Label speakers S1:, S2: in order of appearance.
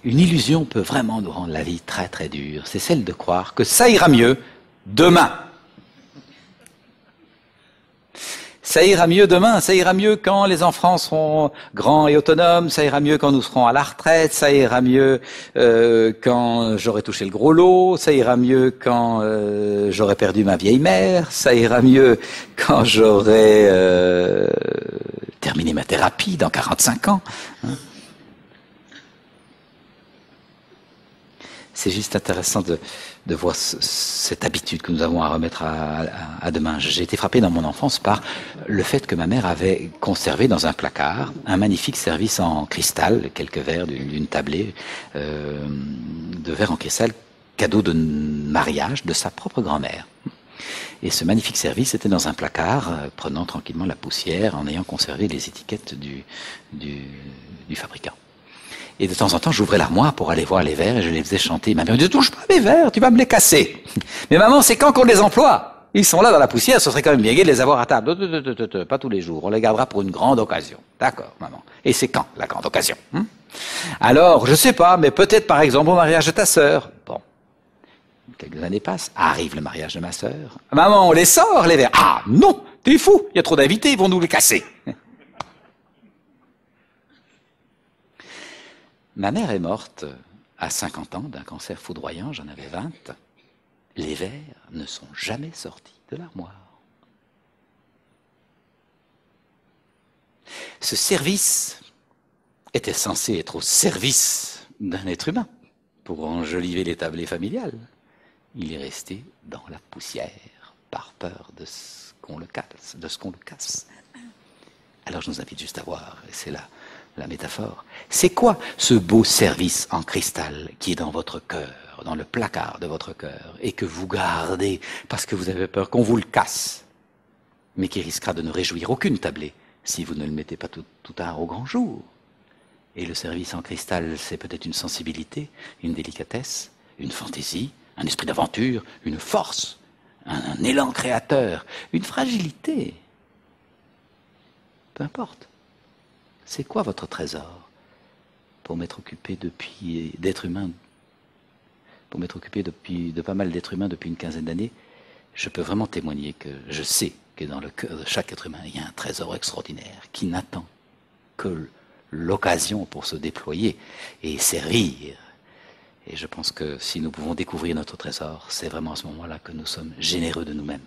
S1: Une illusion peut vraiment nous rendre la vie très très dure. C'est celle de croire que ça ira mieux demain. Ça ira mieux demain, ça ira mieux quand les enfants seront grands et autonomes, ça ira mieux quand nous serons à la retraite, ça ira mieux quand j'aurai touché le gros lot, ça ira mieux quand j'aurai perdu ma vieille mère, ça ira mieux quand j'aurai terminé ma thérapie dans 45 ans. Hein. C'est juste intéressant de voir cette habitude que nous avons à remettre à demain. J'ai été frappé dans mon enfance par le fait que ma mère avait conservé dans un placard un magnifique service en cristal, quelques verres d'une tablée de verres en cristal, cadeau de mariage de sa propre grand-mère. Et ce magnifique service était dans un placard, prenant tranquillement la poussière en ayant conservé les étiquettes du fabricant. Et de temps en temps, j'ouvrais l'armoire pour aller voir les verres et je les faisais chanter. Ma mère me disait, touche pas mes verres, tu vas me les casser. Mais maman, c'est quand qu'on les emploie? Ils sont là dans la poussière, ce serait quand même bien gai de les avoir à table. Pas tous les jours, on les gardera pour une grande occasion. D'accord, maman. Et c'est quand, la grande occasion? Alors, je sais pas, mais peut-être par exemple au mariage de ta sœur. Bon. Quelques années passent, arrive le mariage de ma sœur. Maman, on les sort, les verres. Ah, non, t'es fou, il y a trop d'invités, ils vont nous les casser. Ma mère est morte à 50 ans d'un cancer foudroyant, j'en avais 20. Les verres ne sont jamais sortis de l'armoire. Ce service était censé être au service d'un être humain pour enjoliver les tablées familiales. Il est resté dans la poussière par peur de ce qu'on le casse, Alors je nous invite juste à voir, et c'est là la métaphore. C'est quoi ce beau service en cristal qui est dans votre cœur, dans le placard de votre cœur, et que vous gardez parce que vous avez peur qu'on vous le casse, mais qui risquera de ne réjouir aucune tablée si vous ne le mettez pas tout tard au grand jour? Et le service en cristal, c'est peut-être une sensibilité, une délicatesse, une fantaisie, un esprit d'aventure, une force, un élan créateur, une fragilité. Peu importe. C'est quoi votre trésor? Pour m'être occupé d'êtres humains, pour m'être occupé de pas mal d'êtres humains depuis une quinzaine d'années, je peux vraiment témoigner que je sais que dans le cœur de chaque être humain, il y a un trésor extraordinaire qui n'attend que l'occasion pour se déployer et servir. Et je pense que si nous pouvons découvrir notre trésor, c'est vraiment à ce moment-là que nous sommes généreux de nous-mêmes.